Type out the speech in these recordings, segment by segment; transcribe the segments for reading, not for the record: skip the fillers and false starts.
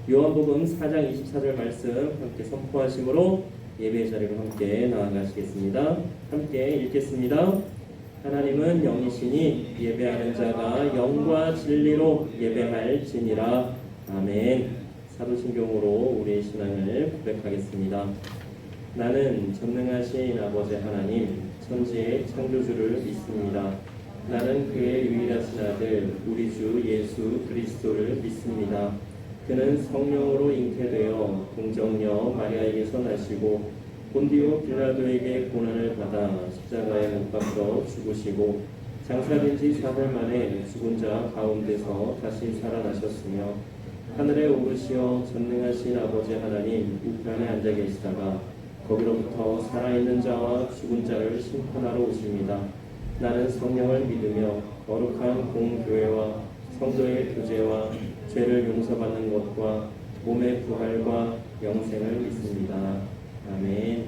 요한복음 4장 24절 말씀 함께 선포하심으로 예배의 자리로 함께 나아가시겠습니다. 함께 읽겠습니다. 하나님은 영이시니 예배하는 자가 영과 진리로 예배할지니라. 아멘. 사도신경으로 우리의 신앙을 고백하겠습니다. 나는 전능하신 아버지 하나님, 천지의 창조주를 믿습니다. 나는 그의 유일하신 아들, 우리 주 예수 그리스도를 믿습니다. 그는 성령으로 잉태되어 동정녀 마리아에게서 나시고 본디오 빌라도에게 고난을 받아 십자가에 못 박혀 죽으시고 장사된 지 4일 만에 죽은 자 가운데서 다시 살아나셨으며 하늘에 오르시어 전능하신 아버지 하나님 우편에 앉아 계시다가 거기로부터 살아있는 자와 죽은 자를 심판하러 오십니다. 나는 성령을 믿으며 거룩한 공교회와 성도의 교제와 죄를 용서받는 것과 몸의 부활과 영생을 믿습니다. 아멘.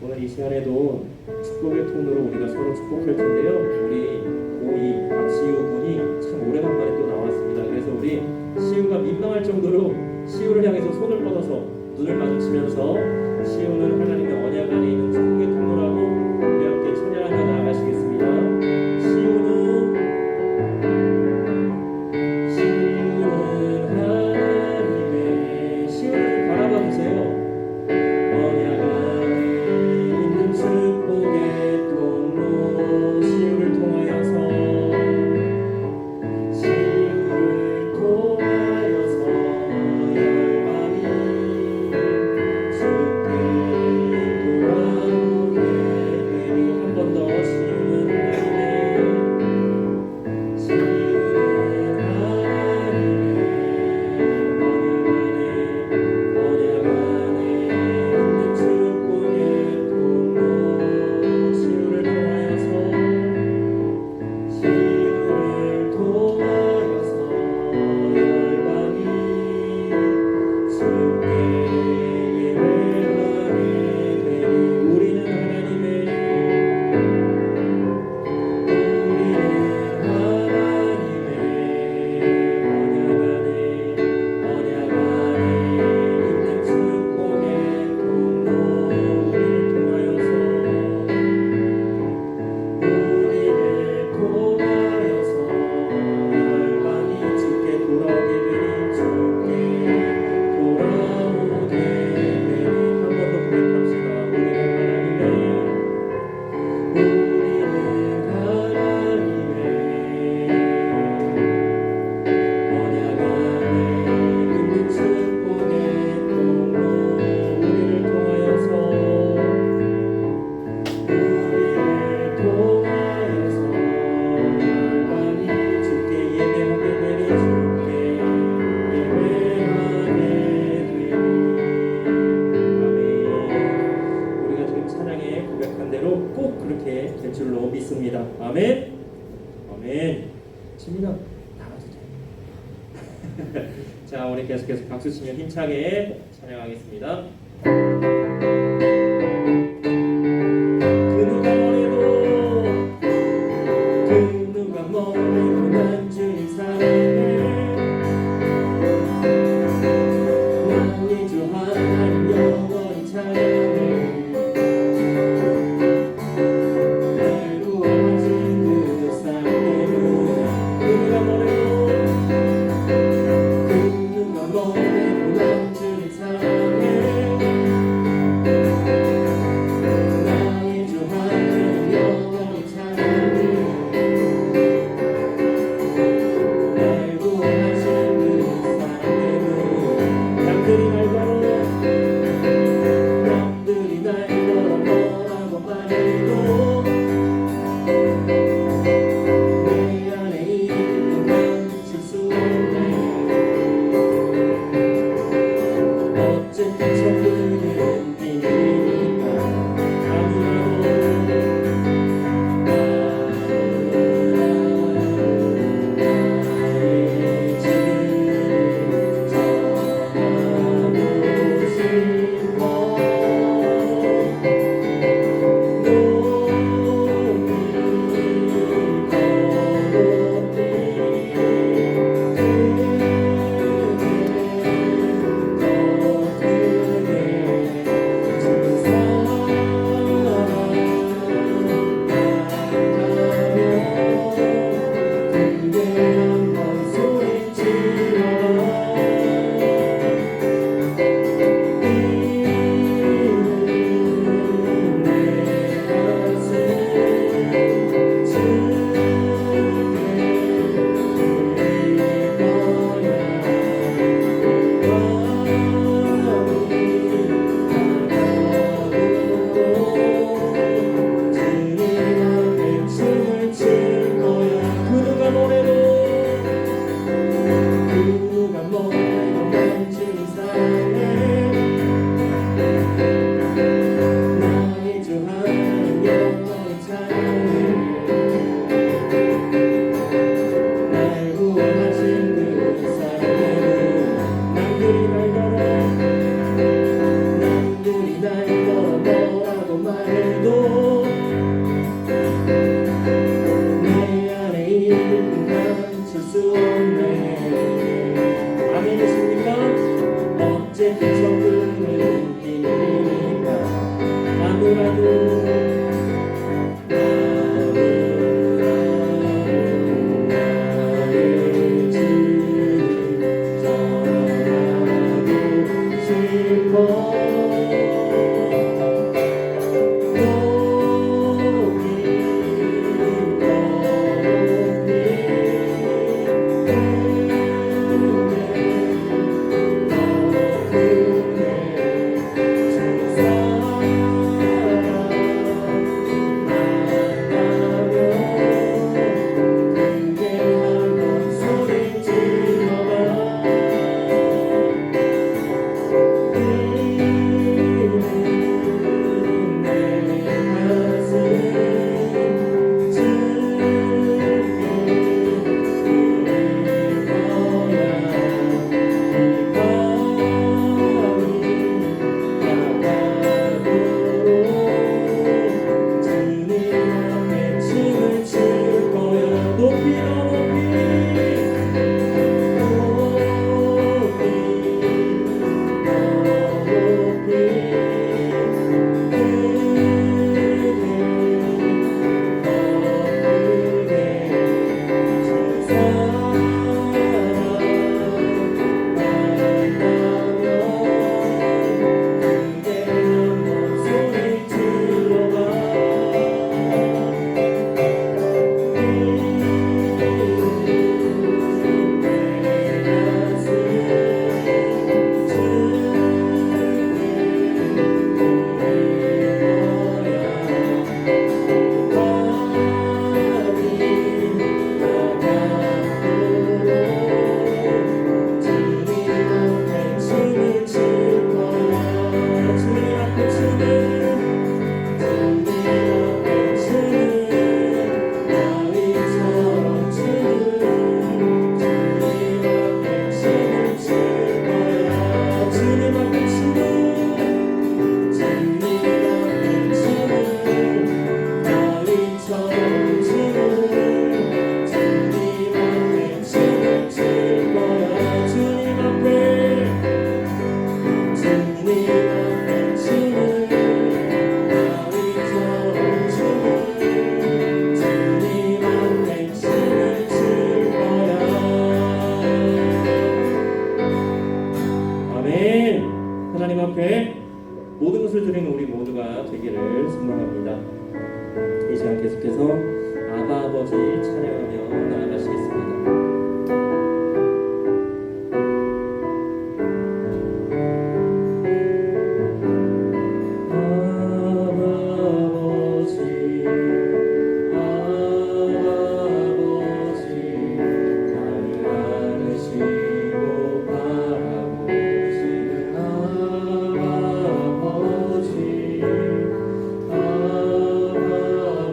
오늘 이 시간에도 축복의 통로로 우리가 서로 축복할 텐데요. 우리 고2 박시우 군이 참 오래간만에 또 나왔습니다. 그래서 우리 시우가 민망할 정도로 시우를 향해서 손을 뻗어서 눈을 마주치면서 시우는 하나님의 언약 안에 있는 축복의 통로라고 우리 함께 찬양하며 나아가시겠습니다. 시우는 바라봐 주세요. 언약 안에 있는 축복의 통로 시우를 통하여서 열방이 주께 돌아오게 되리. 한 번 더 시우는 될 줄로 믿습니다. 아멘. 아멘. 치민아 나가주세요. 자, 우리 계속해서 박수 치며 힘차게 찬양하겠습니다. 그 누가 뭐래도 난 주님 사랑해. 난 이 주 하나님 영원히 찬양해. 그 누가 뭐래도 난 주님 사랑해. 수 없네. 아멘이십니까? 어째 적음을 힘이니까 아무라도 하나님 앞에 모든 것을 드리는 우리 모두가 되기를 소망합니다. 이 시간 계속해서 아바 아버지 찬양하며 나아가시겠습니다.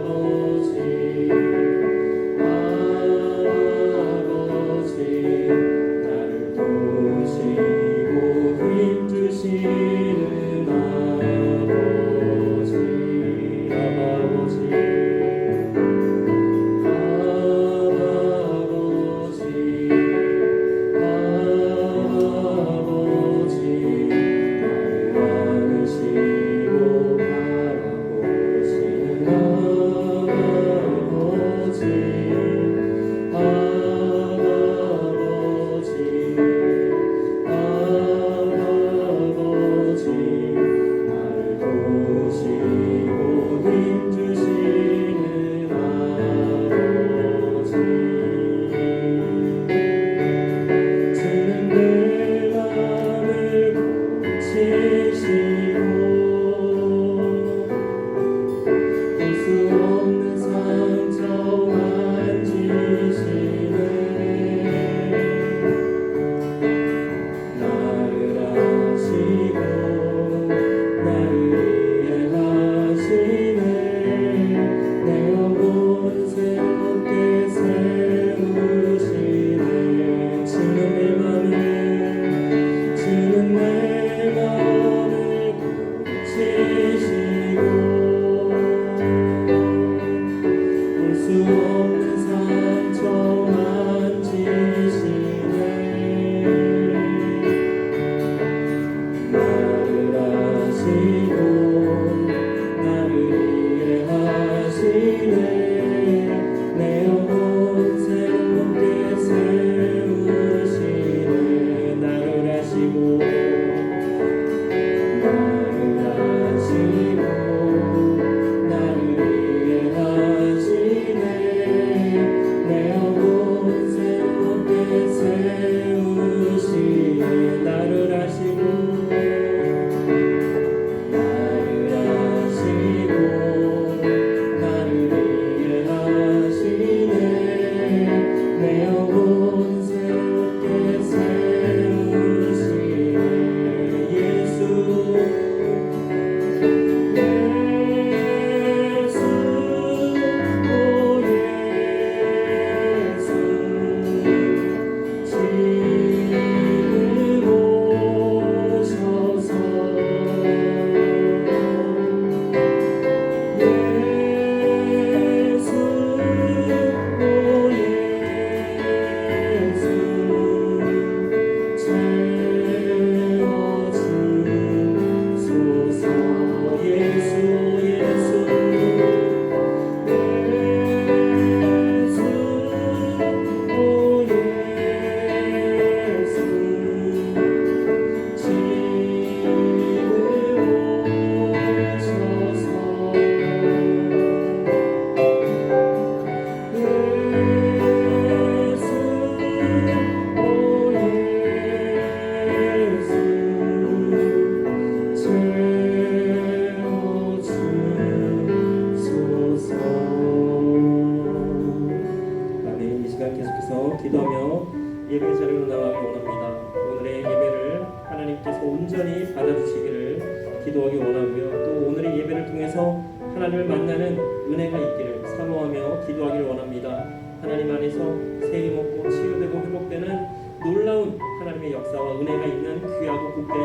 아버지 기도하며 예배 자리로 나가기 원합니다. 오늘의 예배를 하나님께서 온전히 받아주시기를 기도하기 원하고요. 또 오늘의 예배를 통해서 하나님을 만나는 은혜가 있기를 사모하며 기도하기를 원합니다. 하나님 안에서 새 힘 얻고 치유되고 회복되는 놀라운 하나님의 역사와 은혜가 있는 귀하고 복된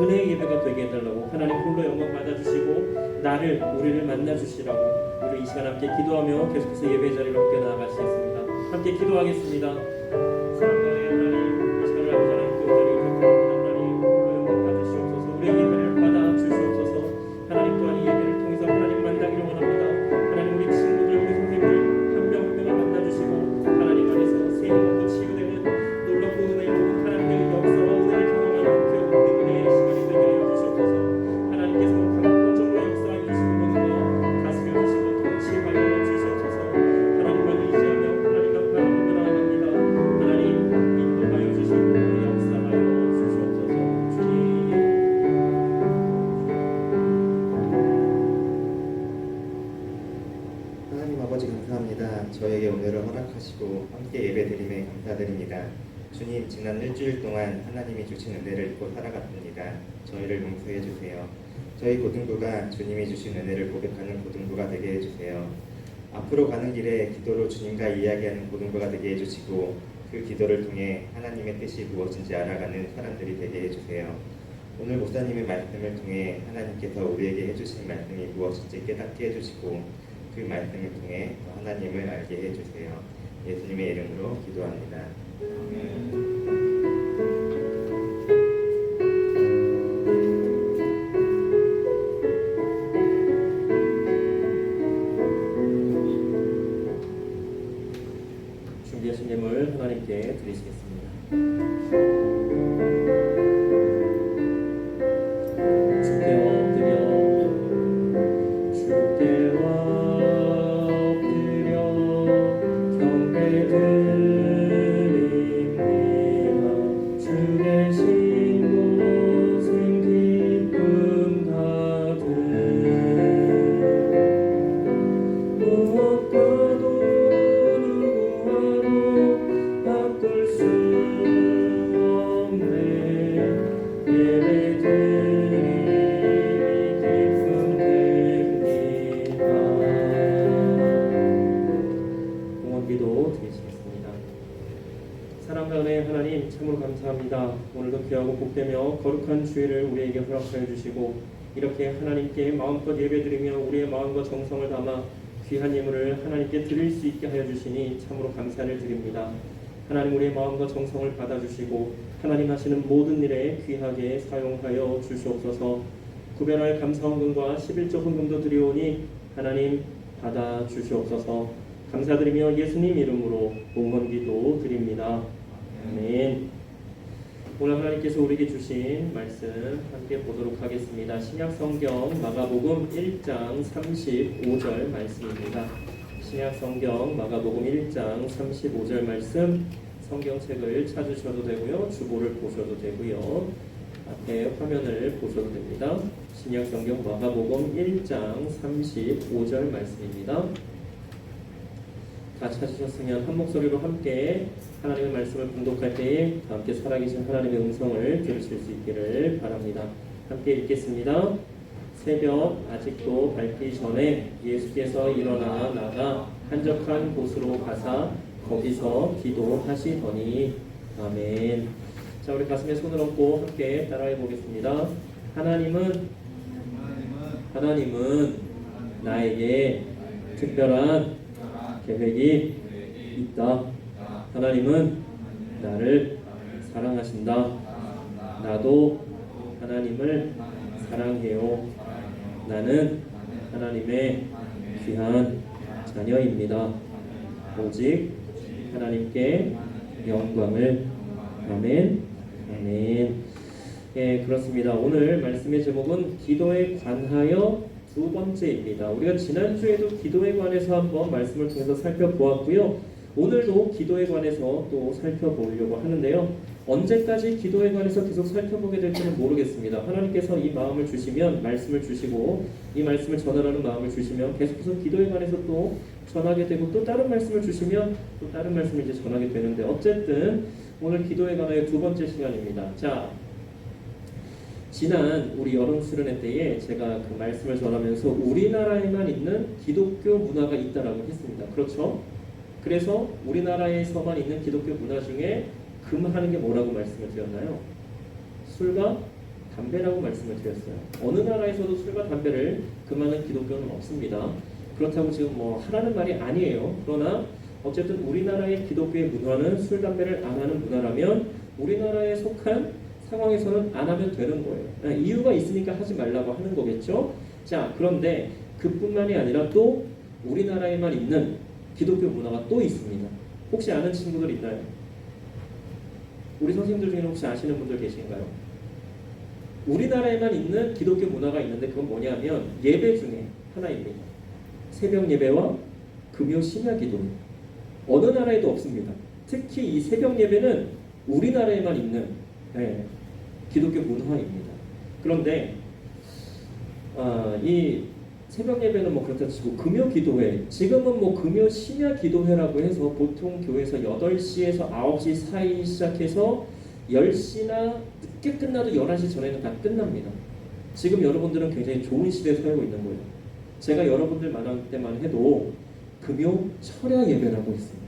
은혜의 예배가 되게 해달라고 하나님 홀로 영광 받아주시고 우리를 만나주시라고 우리 이 시간 함께 기도하며 계속해서 예배 자리로 함께 나아가시겠습니다. 함께 기도하겠습니다. 사랑하는 하나님, 이 시간을 아버지 하나님께 온전히 의탁합니다. 하나님 홀로 영광 받으시옵소서. 우리의 예배를 받아주시옵소서. 하나님 또한 이 예배를 통해서 하나님 만나기를 원합니다. 하나님 우리 친구들 우리 선생님들 한 명 한 명을 만나주시고 하나님 안에서 새 힘 얻고 치유되는 놀랍고 은혜로운 하나님의 역사와 은혜를 경험하는 귀하고 복된 은혜의 시간이 되게 하여 주시옵소서. 하나님께서 본적으로 역사하여 주시고 뭔가 다스려 주시고 통치하여 주시옵소서. 하나님만 의지하며 하나님만 바라보며 나아갑니다. 하나님 인도하여 주시고 역사하여 주시옵소서. 주님. 하나님 아버지 감사합니다. 저에게 오늘을 허락하시고 함께 예배드림에 감사드립니다. 주님, 지난 일주일 동안 하나님이 주신 은혜를 입고 살아갔습니다. 저희를 용서해 주세요. 저희 고등부가 주님이 주신 은혜를 고백하는 고등부가 되게 해주세요. 앞으로 가는 길에 기도로 주님과 이야기하는 고등부가 되게 해주시고 그 기도를 통해 하나님의 뜻이 무엇인지 알아가는 사람들이 되게 해주세요. 오늘 목사님의 말씀을 통해 하나님께서 우리에게 해주신 말씀이 무엇인지 깨닫게 해주시고 그 말씀을 통해 하나님을 알게 해주세요. 예수님의 이름으로 기도합니다. 아멘. 준비하신 예물 하나님께 드리시겠습니다. 사랑과 은혜의 하나님 참으로 감사합니다. 오늘도 귀하고 복되며 거룩한 주일을 우리에게 허락하여 주시고 이렇게 하나님께 마음껏 예배드리며 우리의 마음과 정성을 담아 귀한 예물을 하나님께 드릴 수 있게 하여 주시니 참으로 감사를 드립니다. 하나님 우리의 마음과 정성을 받아주시고 하나님 하시는 모든 일에 귀하게 사용하여 주시옵소서. 구별할 감사헌금과 11조 헌금도 드리오니 하나님 받아주시옵소서. 감사드리며 예수님 이름으로 응원기도 드립니다. 아멘. 오늘 하나님께서 우리에게 주신 말씀 함께 보도록 하겠습니다. 신약성경 마가복음 1장 35절 말씀입니다. 신약성경 마가복음 1장 35절 말씀 성경책을 찾으셔도 되고요. 주보를 보셔도 되고요. 앞에 화면을 보셔도 됩니다. 신약성경 마가복음 1장 35절 말씀입니다. 다 찾으셨으면 한 목소리로 함께 하나님의 말씀을 봉독할 때에 함께 살아계신 하나님의 음성을 들으실 수 있기를 바랍니다. 함께 읽겠습니다. 새벽 아직도 밝기 전에 예수께서 일어나 나가 한적한 곳으로 가사 거기서 기도하시더니 아멘. 자, 우리 가슴에 손을 얹고 함께 따라해 보겠습니다. 하나님은 나에게 특별한 계획이 있다. 하나님은 나를 사랑하신다. 나도 하나님을 사랑해요. 나는 하나님의 귀한 자녀입니다. 오직 하나님께 영광을. 아멘. 아멘. 예, 그렇습니다. 오늘 말씀의 제목은 기도에 관하여 두 번째입니다. 우리가 지난주에도 기도에 관해서 한번 말씀을 통해서 살펴보았고요. 오늘도 기도에 관해서 또 살펴보려고 하는데요. 언제까지 기도에 관해서 계속 살펴보게 될지는 모르겠습니다. 하나님께서 이 마음을 주시면 말씀을 주시고 이 말씀을 전하라는 마음을 주시면 계속해서 기도에 관해서 또 전하게 되고 또 다른 말씀을 주시면 또 다른 말씀을 이제 전하게 되는데 어쨌든 오늘 기도에 관하여 두 번째 시간입니다. 자, 지난 우리 여름 수련회 때에 제가 그 말씀을 전하면서 우리나라에만 있는 기독교 문화가 있다라고 했습니다. 그렇죠? 그래서 우리나라에서만 있는 기독교 문화 중에 금하는 게 뭐라고 말씀을 드렸나요? 술과 담배라고 말씀을 드렸어요. 어느 나라에서도 술과 담배를 금하는 기독교는 없습니다. 그렇다고 지금 뭐 하라는 말이 아니에요. 그러나 어쨌든 우리나라의 기독교의 문화는 술, 담배를 안 하는 문화라면 우리나라에 속한 상황에서는 안 하면 되는 거예요. 이유가 있으니까 하지 말라고 하는 거겠죠. 자, 그런데 그뿐만이 아니라 또 우리나라에만 있는 기독교 문화가 또 있습니다. 혹시 아는 친구들 있나요? 우리 선생님들 중에 혹시 아시는 분들 계신가요? 우리나라에만 있는 기독교 문화가 있는데 그건 뭐냐면 예배 중에 하나입니다. 새벽 예배와 금요 심야 기도. 어느 나라에도 없습니다. 특히 이 새벽 예배는 우리나라에만 있는 기독교 문화입니다. 그런데 이 새벽 예배는 뭐 그렇다 치고 금요 기도회, 지금은 뭐 금요 심야 기도회라고 해서 보통 교회에서 8시에서 9시 사이 시작해서 10시나 늦게 끝나도 11시 전에는 다 끝납니다. 지금 여러분들은 굉장히 좋은 시대에 살고 있는 거예요. 제가 여러분들 만날 때만 해도 금요 철야 예배라고 있습니다.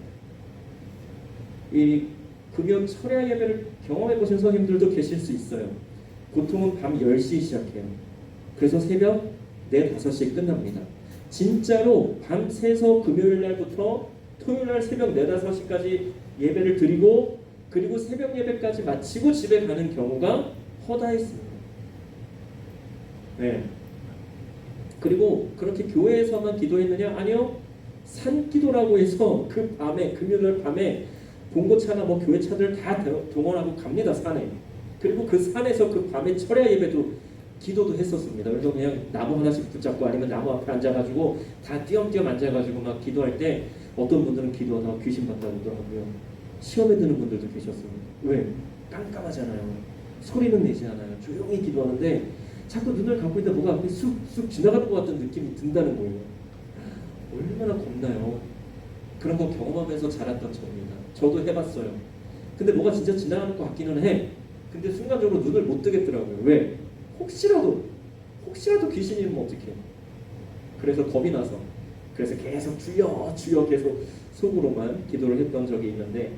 이 금요 철야 예배를 경험해 보신 선생님들도 계실 수 있어요. 보통은 밤 10시 시작해요. 그래서 새벽 4, 5시에 끝납니다. 진짜로 밤새서 금요일 날부터 토요일 날 새벽 4, 5시까지 예배를 드리고 그리고 새벽 예배까지 마치고 집에 가는 경우가 허다했습니다. 네. 그리고 그렇게 교회에서만 기도했느냐? 아니요. 산기도라고 해서 그 밤에 금요일 밤에 봉고차나 뭐 교회차들 다 동원하고 갑니다. 산에. 그리고 그 산에서 그 밤에 철야 예배도 기도도 했었습니다. 그래서 그냥 나무 하나씩 붙잡고 아니면 나무 앞에 앉아가지고 다 띄엄띄엄 앉아가지고 막 기도할 때 어떤 분들은 기도하다가 귀신 봤다고 그러더라고요. 시험에 드는 분들도 계셨습니다. 왜? 깜깜하잖아요. 소리는 내지 않아요. 조용히 기도하는데 자꾸 눈을 감고 있다 뭐가 앞에 쑥쑥 지나가는 것 같은 느낌이 든다는 거예요. 얼마나 겁나요. 그런 거 경험하면서 자랐던 저입니다. 저도 해봤어요. 근데 뭐가 진짜 지나가는 것 같기는 해. 근데 순간적으로 눈을 못 뜨겠더라고요. 왜? 혹시라도 귀신이면 어떡해. 그래서 겁이 나서 그래서 계속 주여 계속 속으로만 기도를 했던 적이 있는데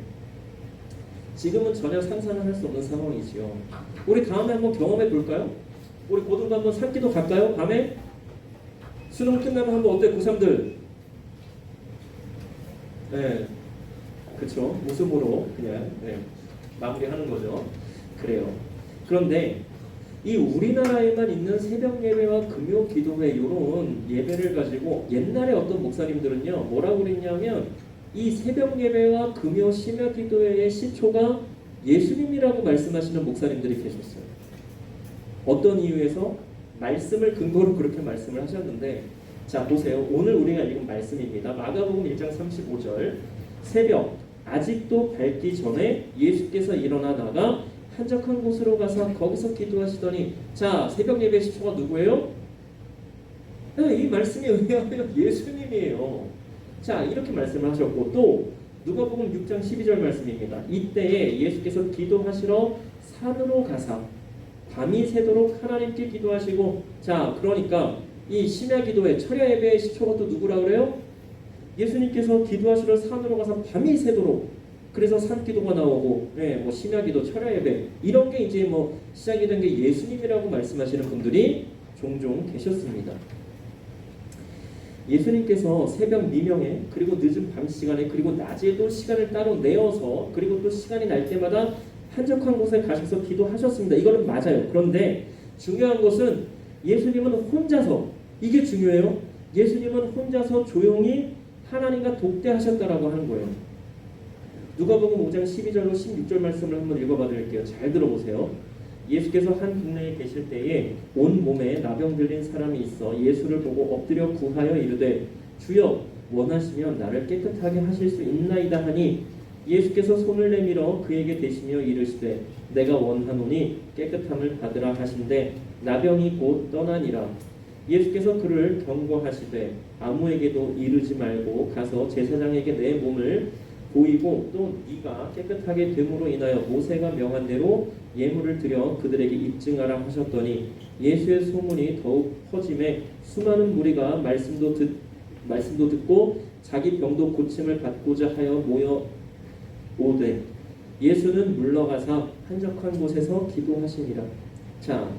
지금은 전혀 상상을 할 수 없는 상황이지요. 우리 다음에 한번 경험해 볼까요? 우리 고등부 한번 산기도 갈까요? 밤에? 수능 끝나면 한번 어때 고3들? 네, 그쵸. 웃음으로 그냥 마무리하는 거죠. 그래요. 그런데 이 우리나라에만 있는 새벽 예배와 금요 기도회 이런 예배를 가지고 옛날에 어떤 목사님들은요 뭐라고 그랬냐면 이 새벽 예배와 금요 심야 기도회의 시초가 예수님이라고 말씀하시는 목사님들이 계셨어요. 어떤 이유에서? 말씀을 근거로 그렇게 말씀을 하셨는데 자 보세요. 오늘 우리가 읽은 말씀입니다. 마가복음 1장 35절 새벽 아직도 밝기 전에 예수께서 일어나 나가 한적한 곳으로 가서 거기서 기도하시더니 자 새벽 예배 시초가 누구예요? 이 말씀에 의하면 예수님이에요. 자 이렇게 말씀을 하셨고 또 누가복음 6장 12절 말씀입니다. 이때에 예수께서 기도하시러 산으로 가사 밤이 새도록 하나님께 기도하시고 자 그러니까 이 심야 기도회 철야 예배의 시초가 또 누구라 그래요? 예수님께서 기도하시러 산으로 가서 밤이 새도록 그래서 산기도가 나오고, 뭐 심야기도, 철야예배 이런 게 이제 뭐 시작이 된 게 예수님이라고 말씀하시는 분들이 종종 계셨습니다. 예수님께서 새벽 미명에 그리고 늦은 밤 시간에 그리고 낮에도 시간을 따로 내어서 그리고 또 시간이 날 때마다 한적한 곳에 가셔서 기도하셨습니다. 이거는 맞아요. 그런데 중요한 것은 예수님은 혼자서 이게 중요해요. 예수님은 혼자서 조용히 하나님과 독대하셨다라고 하는 거예요. 누가복음 5장 12절로 16절 말씀을 한번 읽어봐 드릴게요. 잘 들어보세요. 예수께서 한 동네에 계실 때에 온 몸에 나병 들린 사람이 있어 예수를 보고 엎드려 구하여 이르되 주여 원하시면 나를 깨끗하게 하실 수 있나이다 하니 예수께서 손을 내밀어 그에게 대시며 이르시되 내가 원하노니 깨끗함을 받으라 하신대 나병이 곧 떠나니라. 예수께서 그를 경고하시되 아무에게도 이르지 말고 가서 제사장에게 내 몸을 보이고 또 네가 깨끗하게 됨으로 인하여 모세가 명한 대로 예물을 드려 그들에게 입증하라 하셨더니 예수의 소문이 더욱 퍼짐에 수많은 무리가 말씀도 듣고 자기 병도 고침을 받고자 하여 모여 오되 예수는 물러가사 한적한 곳에서 기도하시니라. 자,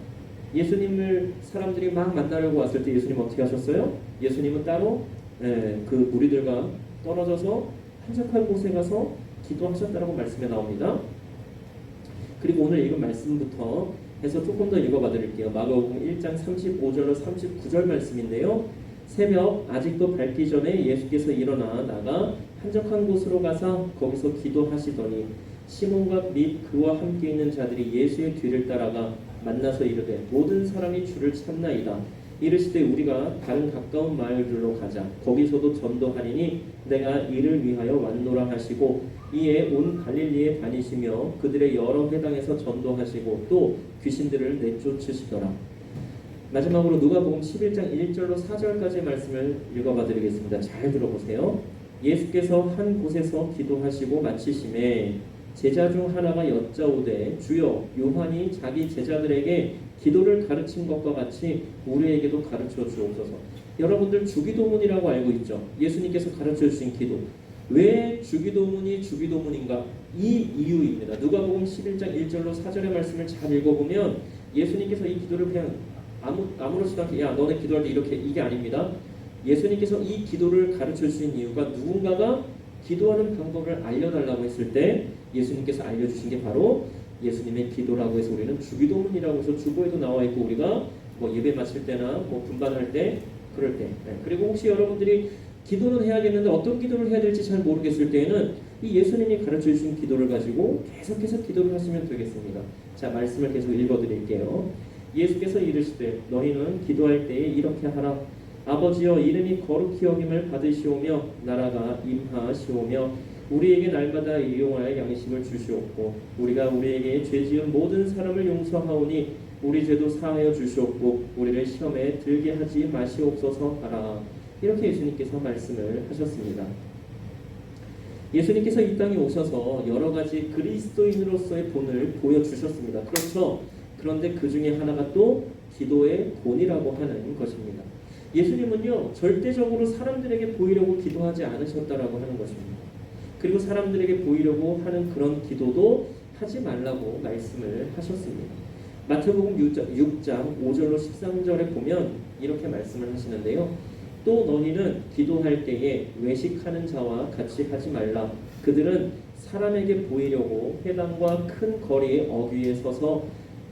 예수님을 사람들이 막 만나려고 왔을 때 예수님 어떻게 하셨어요? 예수님은 따로 그 무리들과 떨어져서 한적한 곳에 가서 기도하셨다라고 말씀에 나옵니다. 그리고 오늘 읽은 말씀부터 해서 조금 더 읽어봐 드릴게요. 마가복음 1장 35절로 39절 말씀인데요. 새벽 아직도 밝기 전에 예수께서 일어나 나가 한적한 곳으로 가서 거기서 기도하시더니 시몬과 및 그와 함께 있는 자들이 예수의 뒤를 따라가 만나서 이르되 모든 사람이 주를 찾나이다. 이르시되 우리가 다른 가까운 마을들로 가자. 거기서도 전도하리니 내가 이를 위하여 왔노라 하시고 이에 온 갈릴리에 다니시며 그들의 여러 회당에서 전도하시고 또 귀신들을 내쫓으시더라. 마지막으로 누가복음 11장 1절로 4절까지 말씀을 읽어봐 드리겠습니다. 잘 들어보세요. 예수께서 한 곳에서 기도하시고 마치심에 제자 중 하나가 여짜오되 주여 요한이 자기 제자들에게 기도를 가르친 것과 같이 우리에게도 가르쳐 주옵소서. 여러분들 주기도문이라고 알고 있죠? 예수님께서 가르쳐 주신 기도. 왜 주기도문이 주기도문인가? 이 이유입니다. 누가복음 11장 1절로 4절의 말씀을 잘 읽어보면 예수님께서 이 기도를 그냥 아무렇지도 않게 야 너네 기도할 때 이렇게 이게 아닙니다. 예수님께서 이 기도를 가르쳐 주신 이유가 누군가가 기도하는 방법을 알려달라고 했을 때 예수님께서 알려주신 게 바로 예수님의 기도라고 해서 우리는 주기도문이라고 해서 주보에도 나와 있고 우리가 뭐 예배 마칠 때나 뭐 분반할 때 그럴 때 그리고 혹시 여러분들이 기도는 해야겠는데 어떤 기도를 해야 될지 잘 모르겠을 때에는 이 예수님이 가르쳐 주신 기도를 가지고 계속해서 기도를 하시면 되겠습니다. 자, 말씀을 계속 읽어드릴게요. 예수께서 이르시되 너희는 기도할 때에 이렇게 하라. 아버지여 이름이 거룩히 여김을 받으시오며 나라가 임하시오며 우리에게 날마다 일용할 양식을 주시옵고 우리가 우리에게 죄지은 모든 사람을 용서하오니 우리 죄도 사하여 주시옵고 우리를 시험에 들게 하지 마시옵소서 하라. 이렇게 예수님께서 말씀을 하셨습니다. 예수님께서 이 땅에 오셔서 여러 가지 그리스도인으로서의 본을 보여주셨습니다. 그렇죠? 그런데 그 중에 하나가 또 기도의 본이라고 하는 것입니다. 예수님은요 절대적으로 사람들에게 보이려고 기도하지 않으셨다라고 하는 것입니다. 그리고 사람들에게 보이려고 하는 그런 기도도 하지 말라고 말씀을 하셨습니다. 마태복음 6장 5절로 13절에 보면 이렇게 말씀을 하시는데요. 또 너희는 기도할 때에 외식하는 자와 같이 하지 말라. 그들은 사람에게 보이려고 회당과 큰 거리의 어귀에 서서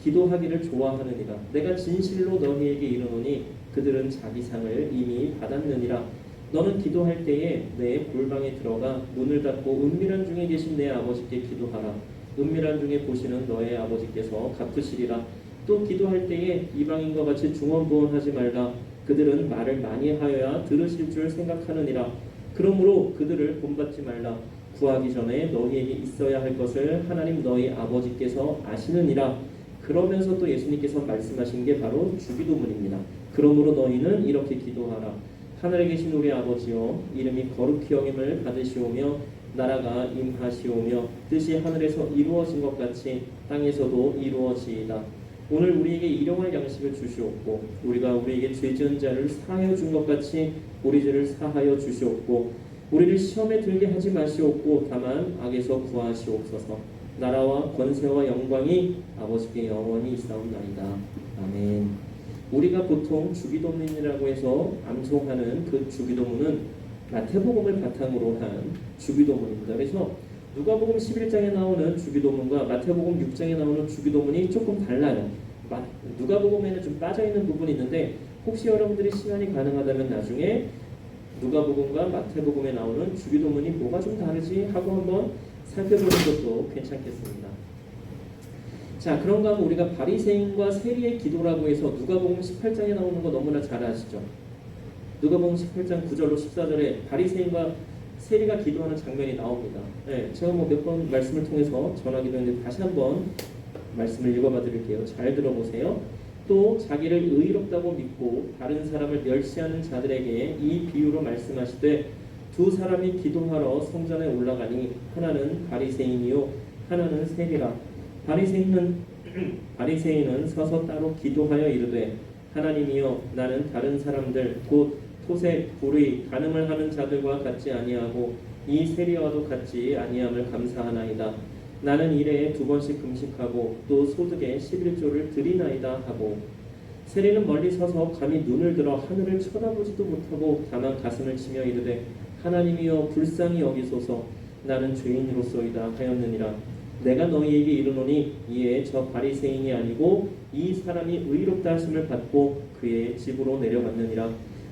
기도하기를 좋아하느니라. 내가 진실로 너희에게 이르노니 그들은 자기 상을 이미 받았느니라. 너는 기도할 때에 내 골방에 들어가 문을 닫고 은밀한 중에 계신 내 아버지께 기도하라. 은밀한 중에 보시는 너의 아버지께서 갚으시리라. 또 기도할 때에 이방인과 같이 중언부언하지 말라. 그들은 말을 많이 하여야 들으실 줄 생각하느니라. 그러므로 그들을 본받지 말라. 구하기 전에 너희에게 있어야 할 것을 하나님 너희 아버지께서 아시느니라. 그러면서 또 예수님께서 말씀하신 게 바로 주기도문입니다. 그러므로 너희는 이렇게 기도하라. 하늘에 계신 우리 아버지여 이름이 거룩히 여김을 받으시오며 나라가 임하시오며 뜻이 하늘에서 이루어진 것 같이 땅에서도 이루어지이다. 오늘 우리에게 일용할 양식을 주시옵고 우리가 우리에게 죄 지은 자를 사하여 준 것 같이 우리 죄를 사하여 주시옵고 우리를 시험에 들게 하지 마시옵고 다만 악에서 구하시옵소서. 나라와 권세와 영광이 아버지께 영원히 있사옵나이다. 아멘. 우리가 보통 주기도문이라고 해서 암송하는 그 주기도문은 마태복음을 바탕으로 한 주기도문입니다. 그래서 누가복음 11장에 나오는 주기도문과 마태복음 6장에 나오는 주기도문이 조금 달라요. 누가복음에는 좀 빠져있는 부분이 있는데 혹시 여러분들이 시간이 가능하다면 나중에 누가복음과 마태복음에 나오는 주기도문이 뭐가 좀 다르지 하고 한번 살펴보는 것도 괜찮겠습니다. 자, 그런가 하면 우리가 바리새인과 세리의 기도라고 해서 누가복음 18장에 나오는 거 너무나 잘 아시죠? 누가복음 18장 9절로 14절에 바리새인과 세리가 기도하는 장면이 나옵니다. 네, 제가 뭐 몇 번 말씀을 통해서 전하기도 했는데 다시 한번 말씀을 읽어봐 드릴게요. 잘 들어보세요. 또 자기를 의롭다고 믿고 다른 사람을 멸시하는 자들에게 이 비유로 말씀하시되 두 사람이 기도하러 성전에 올라가니 하나는 바리새인이요 하나는 세리라. 바리새인은 서서 따로 기도하여 이르되 하나님이여 나는 다른 사람들 곧 토색, 불의, 간음을 하는 자들과 같지 아니하고 이 세리와도 같지 아니함을 감사하나이다. 나는 일해에 2번씩 금식하고 또 소득에 11조를 드리나이다 하고 세리는 멀리 서서 감히 눈을 들어 하늘을 쳐다보지도 못하고 다만 가슴을 치며 이르되 하나님이여 불쌍히 여기소서 나는 죄인으로소이다 하였느니라. 내가 너희에게 이르노니 이에 저 바리새인이 아니고 이 사람이 의롭다 하심을 받고 그의 집으로 내려갔느니라.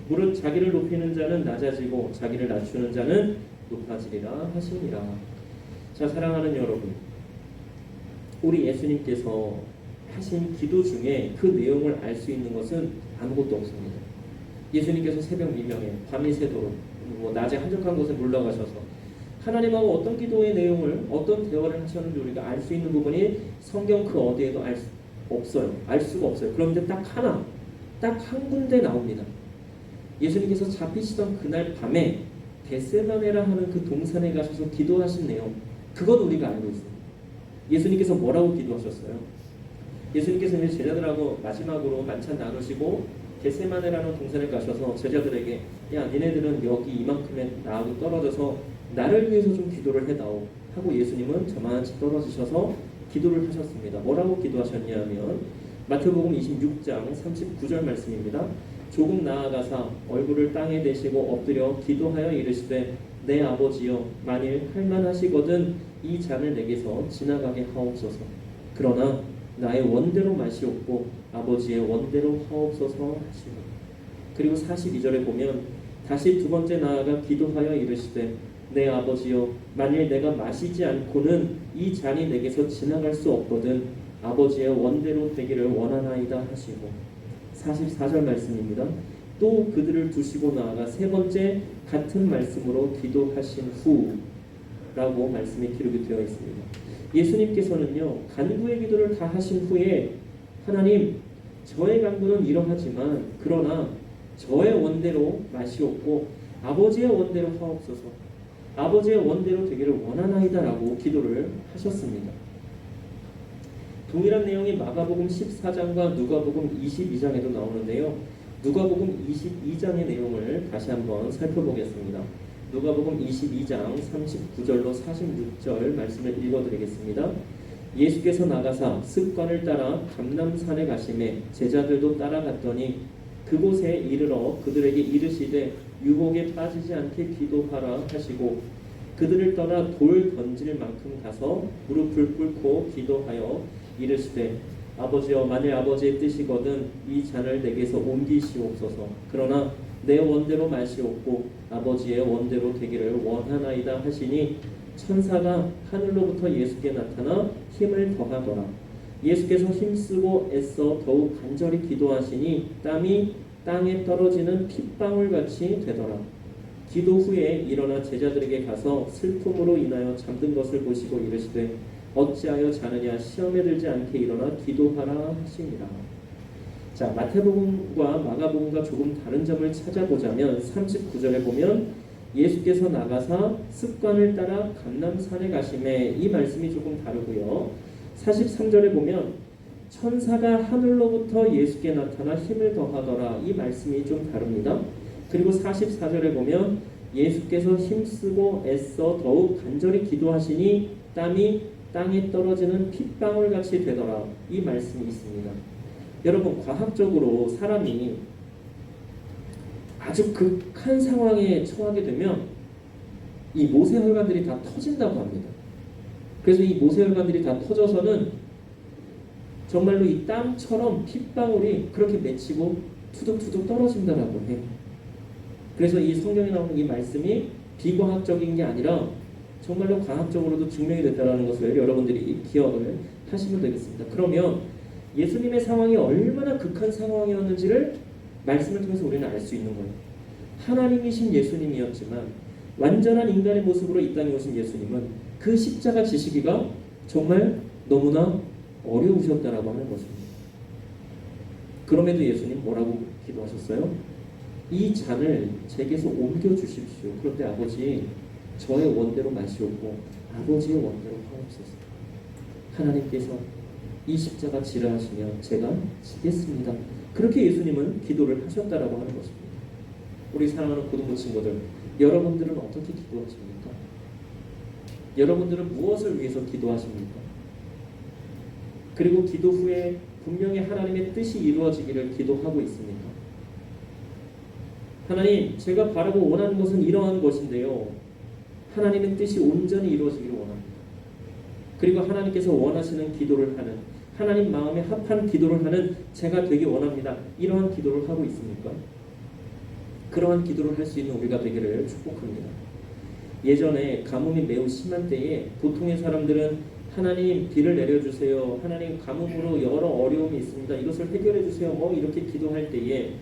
무릇 자기를 높이는 자는 낮아지고 자기를 낮추는 자는 높아지리라 하시니라. 자, 사랑하는 여러분, 우리 예수님께서 하신 기도 중에 그 내용을 알 수 있는 것은 아무것도 없습니다. 예수님께서 새벽 미명에 밤이 새도록 낮에 한적한 곳에 물러가셔서 하나님하고 어떤 기도의 내용을 어떤 대화를 하셨는지 우리가 알 수 있는 부분이 성경 그 어디에도 알 수 없어요. 알 수가 없어요. 그런데 딱 한 군데 나옵니다. 예수님께서 잡히시던 그날 밤에 겟세마네라 하는 그 동산에 가셔서 기도하신 내용, 그건 우리가 알고 있습니다. 예수님께서 뭐라고 기도하셨어요? 예수님께서 이제 제자들하고 마지막으로 만찬 나누시고 겟세마네라는 동산에 가셔서 제자들에게 야 니네들은 여기 이만큼의 나하고 떨어져서 나를 위해서 좀 기도를 해다오 하고 예수님은 저만치 떨어지셔서 기도를 하셨습니다. 뭐라고 기도하셨냐면 마태복음 26장 39절 말씀입니다. 조금 나아가사 얼굴을 땅에 대시고 엎드려 기도하여 이르시되 내 아버지여 만일 할만하시거든 이 잔을 내게서 지나가게 하옵소서. 그러나 나의 원대로 마시옵고 아버지의 원대로 하옵소서 하시고 그리고 42절에 보면 다시 2번째 나아가 기도하여 이르시되 내 아버지여 만일 내가 마시지 않고는 이 잔이 내게서 지나갈 수 없거든 아버지의 원대로 되기를 원하나이다 하시고 44절 말씀입니다. 또 그들을 두시고 나아가 3번째 같은 말씀으로 기도하신 후라고 말씀이 기록이 되어 있습니다. 예수님께서는요 간구의 기도를 다 하신 후에 하나님 저의 간구는 이러하지만 그러나 저의 원대로 마시옵고 아버지의 원대로 하옵소서 아버지의 원대로 되기를 원하나이다 라고 기도를 하셨습니다. 동일한 내용이 마가복음 14장과 누가복음 22장에도 나오는데요. 누가복음 22장의 내용을 다시 한번 살펴보겠습니다. 누가복음 22장 39절로 46절 말씀을 읽어드리겠습니다. 예수께서 나가사 습관을 따라 감람산에 가시매 제자들도 따라갔더니 그곳에 이르러 그들에게 이르시되 유혹에 빠지지 않게 기도하라 하시고 그들을 떠나 돌 던질 만큼 가서 무릎을 꿇고 기도하여 이르시되 아버지여 만일 아버지의 뜻이거든 이 잔을 내게서 옮기시옵소서. 그러나 내 원대로 마시옵고 아버지의 원대로 되기를 원하나이다 하시니 천사가 하늘로부터 예수께 나타나 힘을 더하더라. 예수께서 힘쓰고 애써 더욱 간절히 기도하시니 땀이 땅에 떨어지는 핏방울같이 되더라. 기도 후에 일어나 제자들에게 가서 슬픔으로 인하여 잠든 것을 보시고 이르시되 어찌하여 자느냐 시험에 들지 않게 일어나 기도하라 하시니라. 자, 마태복음과 마가복음과 조금 다른 점을 찾아보자면 39절에 보면 예수께서 나가사 습관을 따라 감람산에 가시매 이 말씀이 조금 다르고요. 43절에 보면 천사가 하늘로부터 예수께 나타나 힘을 더하더라 이 말씀이 좀 다릅니다. 그리고 44절에 보면 예수께서 힘쓰고 애써 더욱 간절히 기도하시니 땀이 땅에 떨어지는 핏방울같이 되더라 이 말씀이 있습니다. 여러분 과학적으로 사람이 아주 극한 상황에 처하게 되면 이 모세혈관들이 다 터진다고 합니다. 그래서 이 모세혈관들이 다 터져서는 정말로 이 땀처럼 핏방울이 그렇게 맺히고 투둑투둑 떨어진다라고 해요. 그래서 이 성경에 나오는 이 말씀이 비과학적인 게 아니라 정말로 과학적으로도 증명이 됐다는 것을 여러분들이 기억을 하시면 되겠습니다. 그러면 예수님의 상황이 얼마나 극한 상황이었는지를 말씀을 통해서 우리는 알 수 있는 거예요. 하나님이신 예수님이었지만 완전한 인간의 모습으로 이 땅에 오신 예수님은 그 십자가 지시기가 정말 너무나 어려우셨다라고 하는 것입니다. 그럼에도 예수님 뭐라고 기도하셨어요? 이 잔을 제게서 옮겨 주십시오. 그런데 아버지, 저의 원대로 마시옵고 아버지의 원대로 하옵소서. 하나님께서 이 십자가 지라 하시면 제가 지겠습니다. 그렇게 예수님은 기도를 하셨다라고 하는 것입니다. 우리 사랑하는 고등부 친구들, 여러분들은 어떻게 기도하십니까? 여러분들은 무엇을 위해서 기도하십니까? 그리고 기도 후에 분명히 하나님의 뜻이 이루어지기를 기도하고 있습니까? 하나님, 제가 바라고 원하는 것은 이러한 것인데요, 하나님의 뜻이 온전히 이루어지기를 원합니다. 그리고 하나님께서 원하시는 기도를 하는, 하나님 마음에 합한 기도를 하는 제가 되기 원합니다. 이러한 기도를 하고 있습니까? 그러한 기도를 할 수 있는 우리가 되기를 축복합니다. 예전에 가뭄이 매우 심한 때에 보통의 사람들은 하나님 비를 내려주세요, 하나님 가뭄으로 여러 어려움이 있습니다, 이것을 해결해 주세요, 이렇게 기도할 때에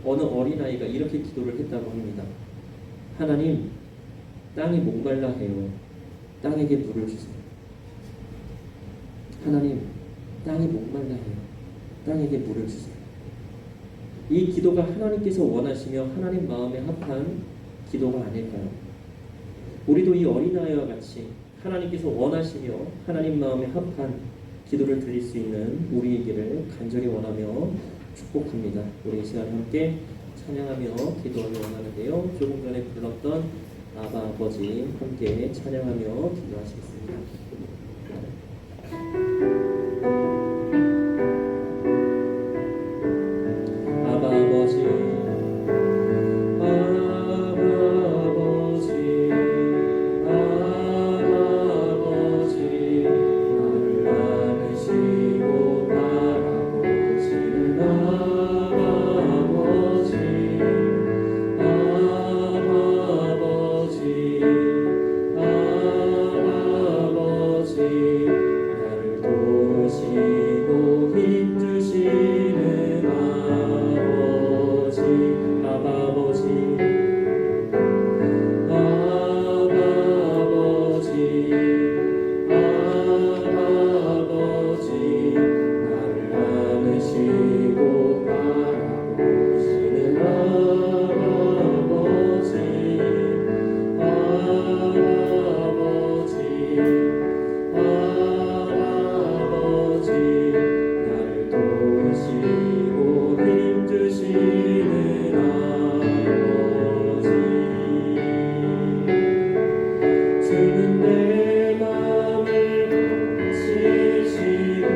어느 어린아이가 이렇게 기도를 했다고 합니다. 하나님, 땅이 목말라 해요. 땅에게 물을 주세요. 하나님, 땅이 목말라 해요. 땅에게 물을 주세요. 이 기도가 하나님께서 원하시며 하나님 마음에 합한 기도가 아닐까요? 우리도 이 어린아이와 같이 하나님께서 원하시며 하나님 마음에 합한 기도를 드릴 수 있는 우리에게를 간절히 원하며 축복합니다. 우리 이 시간 함께 찬양하며 기도하며 원하는데요, 조금 전에 불렀던 아바 아버지 함께 찬양하며 기도하시겠습니다. 아바 아버지, 아바 아버지, 아바 아버지, 나를 안으시고 바라보시는 아바 아버지, 아바 아버지, 아바 아버지, 나를 도우시고 힘주시는 아버지, 아바 아버지, 아바 아버지, 아바 아버지, 나를 안으시고 바라보시는 아바 아버지, 아바 아버지, 아버지, 나를 도우시고 힘주시는 아버지, 주는 내 맘을 고치시고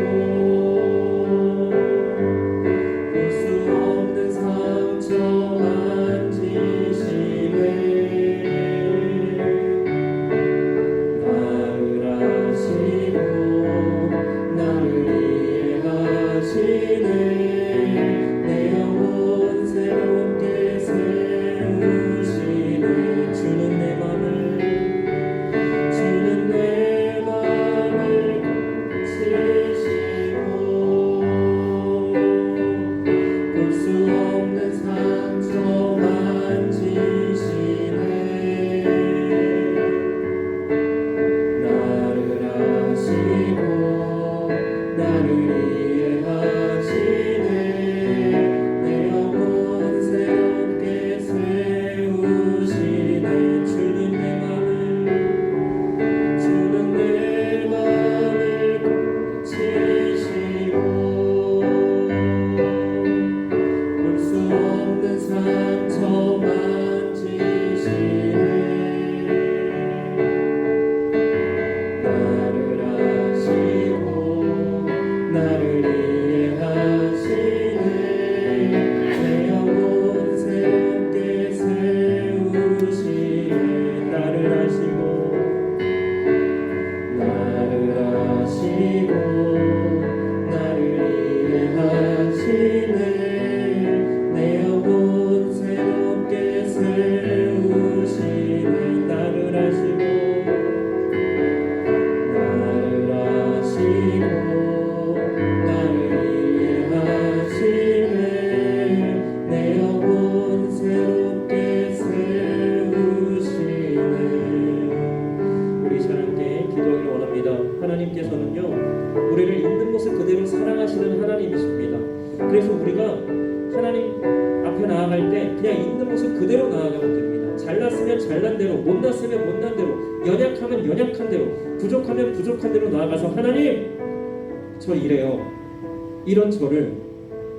볼 수 없는 상처 만지시네, 나를 아시고 나를 이해하시네, 내 영혼 새롭게 세우시네, 주는 내 맘을 고치시고 볼 수 없는 상처 만지시네, 나를 아시고 나를 이해하시네, 내 영혼 새롭게 세우시네, 주는 내 맘을 고치시고 볼 수 없는 상처 만지시네, 나를 아시고 나를 이해하시네, 내 영혼 새롭게 세우시네, 나를 아시고 나를 아시고 나를 이해하시네, 내 영혼 새롭게 세우시네, 나를 아시고 나를 아시고 나를 이해하시네, 내 영혼 새롭게 세우시네. 우리를 있는 모습 그대로 사랑하시는 하나님이십니다. 그래서 우리가 하나님 앞에 나아갈 때 그냥 있는 모습 그대로 나아가면 됩니다. 잘났으면 잘난 대로, 못났으면 못난 대로, 연약하면 연약한 대로, 부족하면 부족한 대로 나아가서 하나님 저 이래요. 이런 저를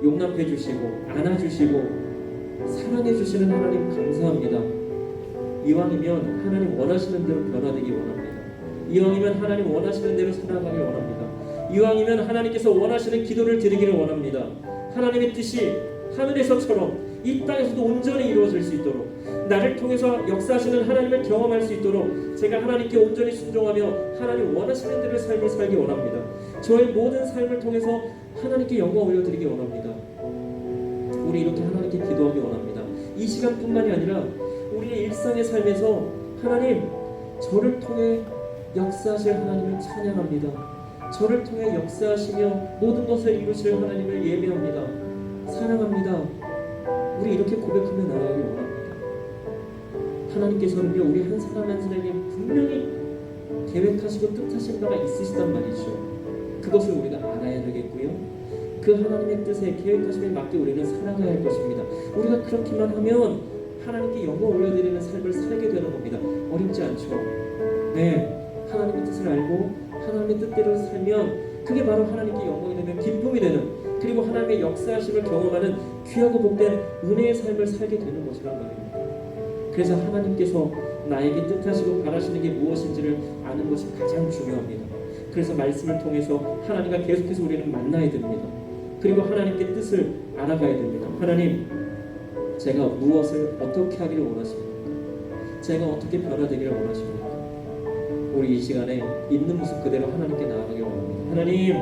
용납해 주시고 안아주시고 사랑해 주시는 하나님 감사합니다. 이왕이면 하나님 원하시는 대로 변화되기 원합니다. 이왕이면 하나님 원하시는 대로 살아가길 원합니다. 이왕이면 하나님께서 원하시는 기도를 드리기를 원합니다. 하나님의 뜻이 하늘에서처럼 이 땅에서도 온전히 이루어질 수 있도록, 나를 통해서 역사하시는 하나님을 경험할 수 있도록 제가 하나님께 온전히 순종하며 하나님 원하시는 대로 삶을 살기 원합니다. 저의 모든 삶을 통해서 하나님께 영광 올려드리기 원합니다. 우리 이렇게 하나님께 기도하기 원합니다. 이 시간뿐만이 아니라 우리의 일상의 삶에서 하나님 저를 통해 역사하실 하나님을 찬양합니다. 저를 통해 역사하시며 모든 것을 이루실 하나님을 예배합니다. 사랑합니다. 우리 이렇게 고백하며 나아가기 원합니다. 하나님께서는요 우리 한 사람 한 사람에게 분명히 계획하시고 뜻하신 바가 있으시단 말이죠. 그것을 우리가 알아야 되겠고요. 그 하나님의 뜻에 계획하심에 맞게 우리는 살아가야 할 것입니다. 우리가 그렇게만 하면 하나님께 영광 올려드리는 삶을 살게 되는 겁니다. 어렵지 않죠? 네, 하나님의 뜻을 알고 하나님의 뜻대로 살면 그게 바로 하나님께 영광이 되면 기쁨이 되는, 그리고 하나님의 역사하심을 경험하는 귀하고 복된 은혜의 삶을 살게 되는 것이란 말입니다. 그래서 하나님께서 나에게 뜻하시고 바라시는 게 무엇인지를 아는 것이 가장 중요합니다. 그래서 말씀을 통해서 하나님과 계속해서 우리는 만나야 됩니다. 그리고 하나님께 뜻을 알아가야 됩니다. 하나님, 제가 무엇을 어떻게 하기를 원하십니까? 제가 어떻게 변화되기를 원하십니까? 우리 이 시간에 있는 모습 그대로 하나님께 나아가기를 원합니다. 하나님,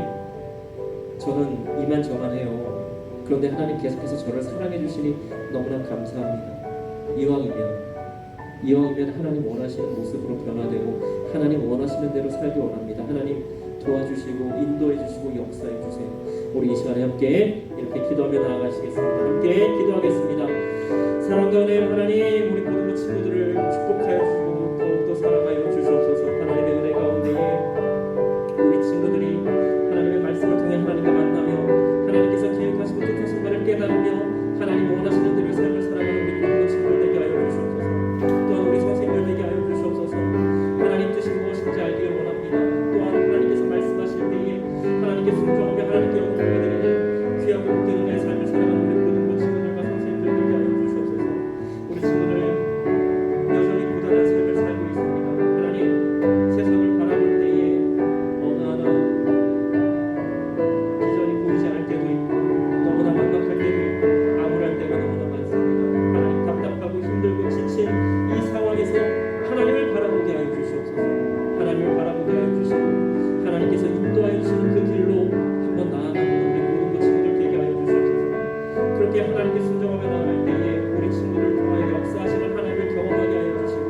저는 이만저만해요. 그런데 하나님 계속해서 저를 사랑해 주시니 너무나 감사합니다. 이왕이면 하나님 원하시는 모습으로 변화되고 하나님 원하시는 대로 살기 원합니다. 하나님 도와주시고 인도해 주시고 역사해 주세요. 우리 이 시간에 함께 이렇게 기도하며 나아가시겠습니다. 함께 기도하겠습니다. 사랑과 은혜 하나님, 우리 모든 친구들을 축복하여 주시고 더욱더 사랑하여 주시옵소서. 하나님의 은혜 가운데에 우리 친구들이 하나님의 말씀을 통해 하나님과 만나며 하나님께서 계획하시고 뜻하신 바를 깨달으며 하나님 원하시는 대로 삶을 살아가는 우리 모든 친구들 되게 하여 주시옵소서. 또한 우리 선생님들 되게 하여 주시옵소서. 하나님 뜻이 무엇인지 알기를 원합니다. 또한 하나님께서 말씀하실 때에 하나님께 순종하며 하나님께 영광을 드리는 귀하고 복된 은혜의 삶을 살아가는 우리 모든 친구들과 선생님들 되게 하여 주시옵소서. 우리 친구들 여전히 고단한 삶을 살고 있습니다. 하나님, 세상을 바라볼 때에 어느 하나 비전이 보이지 않을 때도 있고 너무나 막막할 때도 있고 암울할 때가 너무나 많습니다. 하나님, 답답하고 힘들고 지친 이 상황에서 하나님을 바라보게 하여 주시옵소서. 하나님을 바라보게 하여 주시고 하나님께서 인도하여 주시는 그 길로 한번 나아가는 우리 모든 친구들 되게 하여 주시옵소서. 그렇게 하나님께 순종하며 나아갈 때에 우리 친구를 통하여 역사하시는 하나님을 경험하게 하여 주시고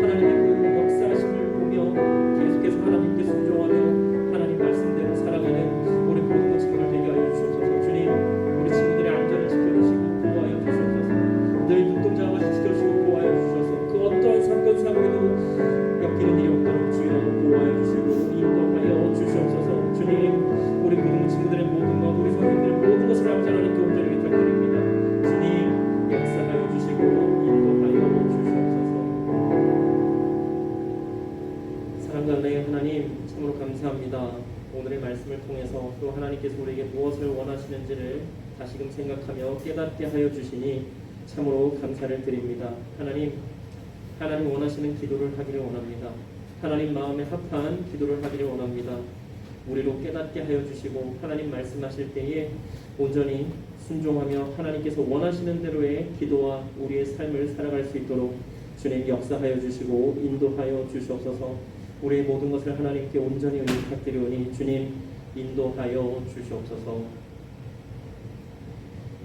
하나님의 그 역사하심을 보며 계속해서 하나님께 순종하며 하나님 말씀대로 살아가는 우리 모든 친구들 되게 하여 주시옵소서. 주님, 우리 친구들의 안전을 지켜주시고 보호하여 주시옵소서. 늘 눈동자 같이 지켜주시고 보호하여 주셔서 그 어떠한 사건 사고에도 엮이는 일이 없도록 주여 보호하여 주시고 인도하여 주시옵소서. 주님, 우리 모든 친구들의 모든 것, 우리 선생님들의 모든 것을 아버지 하나님께 온전히 부탁드립니다. 주님, 역사하여 주시고 인도하여 주시옵소서. 사랑과 은혜의 하나님, 참으로 감사합니다. 오늘의 말씀을 통해서 또 하나님께서 우리에게 무엇을 원하시는지를 다시금 생각하며 깨닫게 하여 주시니 참으로 감사를 드립니다. 하나님 원하시는 기도를 하기를 원합니다. 하나님 마음에 합한 기도를 하기를 원합니다. 우리로 깨닫게 하여 주시고 하나님 말씀하실 때에 온전히 순종하며 하나님께서 원하시는 대로의 기도와 우리의 삶을 살아갈 수 있도록 주님 역사하여 주시고 인도하여 주시옵소서. 우리의 모든 것을 하나님께 온전히 의탁드리오니 주님 인도하여 주시옵소서.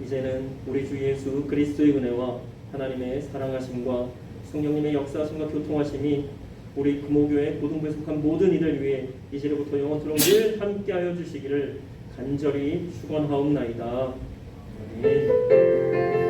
이제는 우리 주 예수 그리스도의 은혜와 하나님의 사랑하심과 성령님의 역사하심과 교통하심이 우리 금호교회 고등부에 속한 모든 이들 위해 이제로부터 영원토록 늘 함께하여 주시기를 간절히 축원하옵나이다. 아멘.